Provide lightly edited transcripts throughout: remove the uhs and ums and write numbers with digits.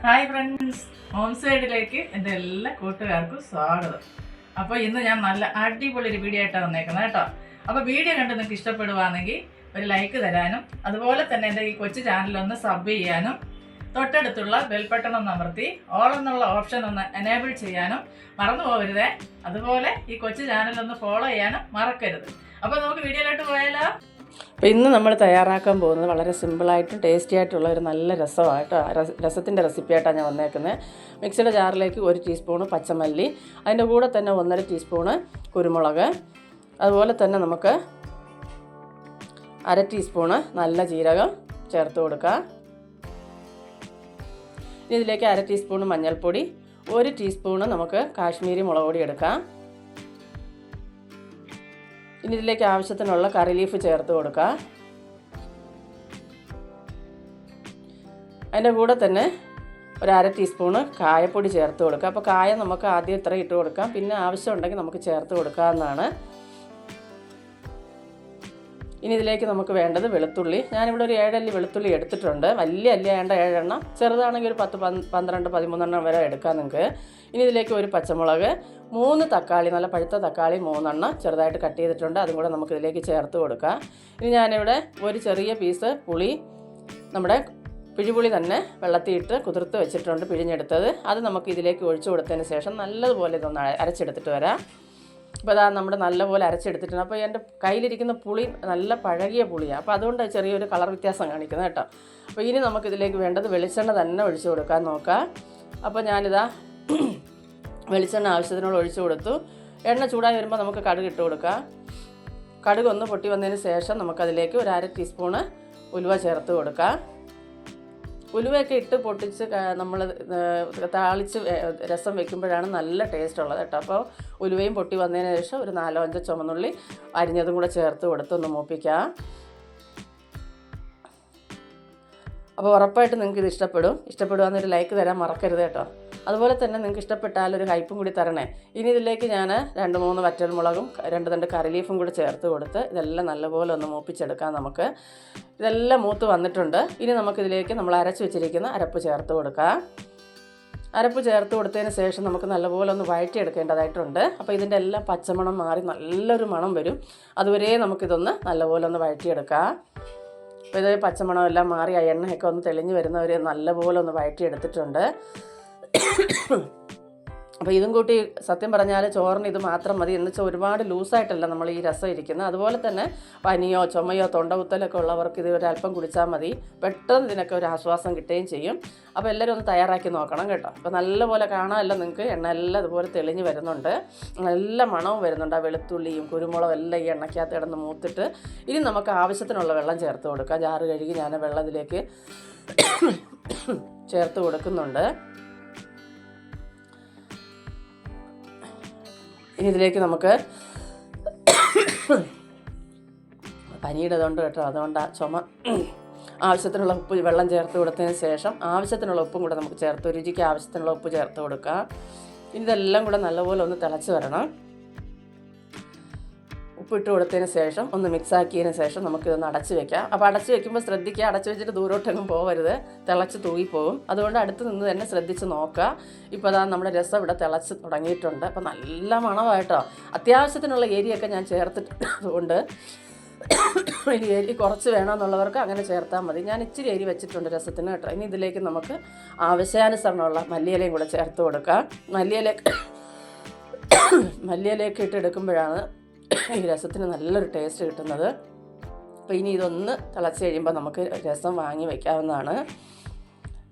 Hi friends, home സൈഡിലേക്ക് എൻ്റെ എല്ലാ കൂട്ടുകാർക്കും സ്വാഗതം. അപ്പോൾ ഇന്ന് ഞാൻ നല്ല അടിപൊളി ഒരു വീഡിയോ ആയിട്ടാണ് വന്നേക്കുന്നത് കേട്ടോ. അപ്പോൾ വീഡിയോ കണ്ട് നിങ്ങൾക്ക് ഇഷ്ടപ്പെടുവാണെങ്കിൽ ഒരു ലൈക്ക് തരാനും അതുപോലെ തന്നെ എൻ്റെ ഈ കൊച്ചു ചാനലൊന്ന് സബ് ചെയ്യാനും തൊട്ടടുത്തുള്ള ബെൽ ബട്ടൺ ഒന്ന് അമർത്തി ഓൾ എന്നുള്ള ഓപ്ഷൻ ഒന്ന് എനേബിൾ ചെയ്യാനും മറന്നു പോകരുതേ. അതുപോലെ ഈ കൊച്ചു ചാനലൊന്ന് ഫോളോ ചെയ്യാനും മറക്കരുത്. അപ്പോൾ നമുക്ക് വീഡിയോയിലോട്ട് പോയാലോ. അപ്പോൾ ഇന്ന് നമ്മൾ തയ്യാറാക്കാൻ പോകുന്നത് വളരെ സിമ്പിളായിട്ടും ടേസ്റ്റി ആയിട്ടുള്ള ഒരു നല്ല രസമായിട്ടോ. രസത്തിൻ്റെ റെസിപ്പിയായിട്ടാണ് ഞാൻ വന്നേക്കുന്നത്. മിക്സിയുടെ ജാറിലേക്ക് 1 ടീസ്പൂണ് പച്ചമല്ലി, അതിൻ്റെ കൂടെ തന്നെ 1.5 ടീസ്പൂണ് കുരുമുളക്, അതുപോലെ തന്നെ നമുക്ക് 1/2 ടീസ്പൂണ് നല്ല ജീരകം ചേർത്ത് കൊടുക്കുക. ഇനി ഇതിലേക്ക് 1/2 ടീസ്പൂണ് മഞ്ഞൾപ്പൊടി, 1 ടീസ്പൂണ് നമുക്ക് കാശ്മീരി മുളക് പൊടി എടുക്കാം. ഇനി ഇതിലേക്ക് ആവശ്യത്തിനുള്ള കറി ലീഫ് ചേർത്ത് കൊടുക്കുക. അതിൻ്റെ കൂടെ തന്നെ 1/2 ടീസ്പൂണ് കായപ്പൊടി ചേർത്ത് കൊടുക്കുക. അപ്പോൾ കായം നമുക്ക് ആദ്യം ഇത്ര ഇട്ട് കൊടുക്കാം, പിന്നെ ആവശ്യമുണ്ടെങ്കിൽ നമുക്ക് ചേർത്ത് കൊടുക്കാവുന്നതാണ്. ഇനി ഇതിലേക്ക് നമുക്ക് വേണ്ടത് വെളുത്തുള്ളി. ഞാനിവിടെ ഒരു 7 അല്ലി വെളുത്തുള്ളി എടുത്തിട്ടുണ്ട്. വലിയ അല്ലി വേണ്ട 7 എണ്ണം, ചെറുതാണെങ്കിൽ ഒരു 10, 12, 13 എണ്ണം വരെ എടുക്കാം നിങ്ങൾക്ക്. ഇനി ഇതിലേക്ക് ഒരു പച്ചമുളക്, 3 തക്കാളി, നല്ല പഴുത്ത തക്കാളി 3 എണ്ണം ചെറുതായിട്ട് കട്ട് ചെയ്തിട്ടുണ്ട്, അതും കൂടെ നമുക്ക് ഇതിലേക്ക് ചേർത്ത് കൊടുക്കാം. ഇനി ഞാനിവിടെ ഒരു ചെറിയ പീസ് പുളി, നമ്മുടെ പിഴിപുളി തന്നെ വെള്ളത്തിയിട്ട് കുതിർത്ത് വെച്ചിട്ടുണ്ട്, പിഴിഞ്ഞെടുത്തത്. അത് നമുക്ക് ഇതിലേക്ക് ഒഴിച്ചു കൊടുത്തതിന് ശേഷം നല്ലതുപോലെ ഇതൊന്ന് അരച്ചെടുത്തിട്ട് വരാം. അപ്പോൾ അതാ നമ്മുടെ നല്ലപോലെ അരച്ചെടുത്തിട്ടുണ്ട്. അപ്പോൾ എൻ്റെ കയ്യിലിരിക്കുന്ന പുളി നല്ല പഴകിയ പുളിയാണ്, അപ്പോൾ അതുകൊണ്ട് ചെറിയൊരു കളർ വ്യത്യാസം കാണിക്കുന്നത് കേട്ടോ. അപ്പോൾ ഇനി നമുക്കിതിലേക്ക് വേണ്ടത് വെളിച്ചെണ്ണ തന്നെ ഒഴിച്ചു കൊടുക്കാൻ നോക്കാം. അപ്പോൾ ഞാനിതാ വെളിച്ചെണ്ണ ആവശ്യത്തിനോട് ഒഴിച്ചു കൊടുത്തു. എണ്ണ ചൂടായി വരുമ്പോൾ നമുക്ക് കടുക് ഇട്ട് കൊടുക്കാം. കടുക് ഒന്ന് പൊട്ടി വന്നതിന് ശേഷം നമുക്കതിലേക്ക് 1/2 ടീസ്പൂണ് ഉലുവ ചേർത്ത് കൊടുക്കാം. ഉലുവയൊക്കെ ഇട്ട് പൊട്ടിച്ച് നമ്മൾ താളിച്ച് രസം വെക്കുമ്പോഴാണ് നല്ല ടേസ്റ്റ് ഉള്ളത് കേട്ടോ. അപ്പോൾ ഉലുവയും പൊട്ടി വന്നതിന് ശേഷം ഒരു 4-5 ചുമന്നുള്ളി അരിഞ്ഞതും കൂടെ ചേർത്ത് കൊടുത്തൊന്ന് മൂപ്പിക്കാം. അപ്പോൾ ഉറപ്പായിട്ട് നിങ്ങൾക്ക് ഇത് ഇഷ്ടപ്പെടുവാന്നൊരു ലൈക്ക് തരാൻ മറക്കരുത് കേട്ടോ. അതുപോലെ തന്നെ നിങ്ങൾക്ക് ഇഷ്ടപ്പെട്ടാൽ ഒരു ഹൈപ്പും കൂടി തരണേ. ഇനി ഇതിലേക്ക് ഞാൻ 2-3 വറ്റൽമുളകും 2 തണ്ട് കറി ലീഫും കൂടി ചേർത്ത് കൊടുത്ത് ഇതെല്ലാം നല്ലപോലെ ഒന്ന് മൂപ്പിച്ചെടുക്കാം നമുക്ക്. ഇതെല്ലാം മൂത്ത് വന്നിട്ടുണ്ട്. ഇനി നമുക്കിതിലേക്ക് നമ്മൾ അരച്ച് വെച്ചിരിക്കുന്ന അരപ്പ് ചേർത്ത് കൊടുക്കാം. അരപ്പ് ചേർത്ത് കൊടുത്തതിന് ശേഷം നമുക്ക് നല്ലപോലെ ഒന്ന് വഴറ്റിയെടുക്കേണ്ടതായിട്ടുണ്ട്. അപ്പോൾ ഇതിൻ്റെ എല്ലാം പച്ചമണം മാറി നല്ലൊരു മണം വരും. അതുവരെ നമുക്കിതൊന്ന് നല്ലപോലെ ഒന്ന് വഴറ്റിയെടുക്കാം. അപ്പോൾ ഇത് പച്ചമണം എല്ലാം മാറി ആ എണ്ണയൊക്കെ ഒന്ന് തെളിഞ്ഞ് വരുന്നവരെ നല്ലപോലെ ഒന്ന് വഴറ്റിയെടുത്തിട്ടുണ്ട്. അപ്പോൾ ഇതും കൂട്ടി സത്യം പറഞ്ഞാൽ ചോറിന് ഇത് മാത്രം മതി. എന്ന് വെച്ചാൽ ഒരുപാട് ലൂസായിട്ടല്ല നമ്മൾ ഈ രസം ഇരിക്കുന്നത്. അതുപോലെ തന്നെ പനിയോ ചുമയോ തൊണ്ടകുത്തലൊക്കെ ഉള്ളവർക്ക് ഇത് ഒരല്പം കുടിച്ചാൽ മതി. പെട്ടെന്ന് ഇതിനൊക്കെ ഒരു ആശ്വാസം കിട്ടുകയും ചെയ്യും. അപ്പോൾ എല്ലാവരും ഒന്ന് തയ്യാറാക്കി നോക്കണം കേട്ടോ. അപ്പോൾ നല്ലപോലെ കാണാമല്ലോ നിങ്ങൾക്ക്, എണ്ണ എല്ലാം ഇതുപോലെ തെളിഞ്ഞ് വരുന്നുണ്ട്, നല്ല മണവും വരുന്നുണ്ട്. ആ വെളുത്തുള്ളിയും കുരുമുളകും എല്ലാം ഈ എണ്ണയ്ക്കകത്ത് കിടന്ന് മൂത്തിട്ട് ഇനി നമുക്ക് ആവശ്യത്തിനുള്ള വെള്ളം ചേർത്ത് കൊടുക്കാം. ജാറ് കഴുകി ഞാൻ വെള്ളത്തിലേക്ക് ചേർത്ത് കൊടുക്കുന്നുണ്ട്. ഇനി ഇതിലേക്ക് നമുക്ക് പനിയുടേതുകൊണ്ട് കേട്ടോ, അതുകൊണ്ടാണ് ചുമ. ആവശ്യത്തിനുള്ള ഉപ്പ് വെള്ളം ചേർത്ത് കൊടുത്തതിന് ശേഷം ആവശ്യത്തിനുള്ള ഉപ്പും കൂടെ നമുക്ക് ചേർത്ത് രുചിക്ക് ആവശ്യത്തിനുള്ള ഉപ്പ് ചേർത്ത് കൊടുക്കുക. ഇതെല്ലാം കൂടെ നല്ലപോലെ ഒന്ന് തിളച്ച് വരണം. ഉപ്പിട്ട് കൊടുത്തതിന് ശേഷം ഒന്ന് മിക്സാക്കിയതിന് ശേഷം നമുക്കിതൊന്ന് അടച്ച് വെക്കാം. അപ്പോൾ അടച്ച് വെക്കുമ്പോൾ ശ്രദ്ധിക്കുക, അടച്ച് വെച്ചിട്ട് ദൂരോട്ടെങ്ങും പോകരുത്, തിളച്ച് തൂങ്ങിപ്പോകും. അതുകൊണ്ട് അടുത്ത് നിന്ന് തന്നെ ശ്രദ്ധിച്ച് നോക്കുക. ഇപ്പോൾ അതാ നമ്മുടെ രസം ഇവിടെ തിളച്ച് തുടങ്ങിയിട്ടുണ്ട്. അപ്പോൾ നല്ല മണമായിട്ടോ. അത്യാവശ്യത്തിനുള്ള എരിയൊക്കെ ഞാൻ ചേർത്തിട്ടുണ്ട്. ഇനി എരി കുറച്ച് വേണമെന്നുള്ളവർക്ക് അങ്ങനെ ചേർത്താൽ മതി. ഞാൻ ഇച്ചിരി എരി വെച്ചിട്ടുണ്ട് രസത്തിന് കേട്ടോ. ഇനി ഇതിലേക്ക് നമുക്ക് ആവശ്യാനുസരണമുള്ള മല്ലിയിലയും കൂടെ ചേർത്ത് കൊടുക്കാം. മല്ലിയിലയൊക്കെ ഇട്ടെടുക്കുമ്പോഴാണ് ഈ രസത്തിന് നല്ലൊരു ടേസ്റ്റ് കിട്ടുന്നത്. അപ്പോൾ ഇനി ഇതൊന്ന് തിളച്ച് കഴിയുമ്പോൾ നമുക്ക് രസം വാങ്ങി വയ്ക്കാവുന്നതാണ്.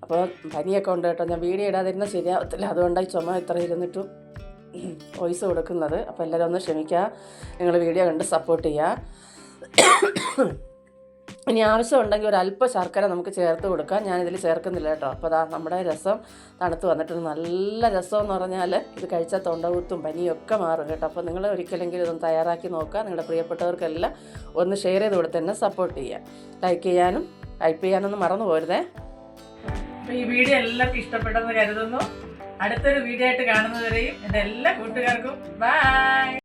അപ്പോൾ പനിയൊക്കെ ഉണ്ട് കേട്ടോ, ഞാൻ വീഡിയോ ഇടാതിരുന്നാൽ ശരിയാവത്തില്ല, അതുകൊണ്ടാണ് ഈ ചുമ ഇത്ര ഇരുന്നിട്ടും വോയിസ് കൊടുക്കുന്നത്. അപ്പോൾ എല്ലാവരും ഒന്ന് ക്ഷമിക്കുക, നിങ്ങൾ വീഡിയോ കണ്ട് സപ്പോർട്ട് ചെയ്യുക. ഇനി ആവശ്യമുണ്ടെങ്കിൽ ഒരല്പം ശർക്കര നമുക്ക് ചേർത്ത് കൊടുക്കാം. ഞാനിതിൽ ചേർക്കുന്നില്ല കേട്ടോ. അപ്പോൾ അതാ നമ്മുടെ രസം തണുത്ത് വന്നിട്ടുണ്ട്. നല്ല രസമെന്ന് പറഞ്ഞാൽ ഇത് കഴിച്ചാൽ തൊണ്ടകുത്തും പനിയൊക്കെ മാറും കേട്ടോ. അപ്പോൾ നിങ്ങൾ ഒരിക്കലെങ്കിലും ഇതൊന്ന് തയ്യാറാക്കി നോക്കുക. നിങ്ങളുടെ പ്രിയപ്പെട്ടവർക്കെല്ലാം ഒന്ന് ഷെയർ ചെയ്ത് കൊടുത്ത് തന്നെ സപ്പോർട്ട് ചെയ്യുക. ടൈപ്പ് ചെയ്യാനൊന്നും മറന്നു പോരുതേ. അപ്പോൾ ഈ വീഡിയോ എല്ലാവർക്കും ഇഷ്ടപ്പെട്ടെന്ന് കരുതുന്നു. അടുത്തൊരു വീഡിയോ ആയിട്ട് കാണുന്നതുവരെയും എൻ്റെ എല്ലാ കൂട്ടുകാർക്കും ബൈ.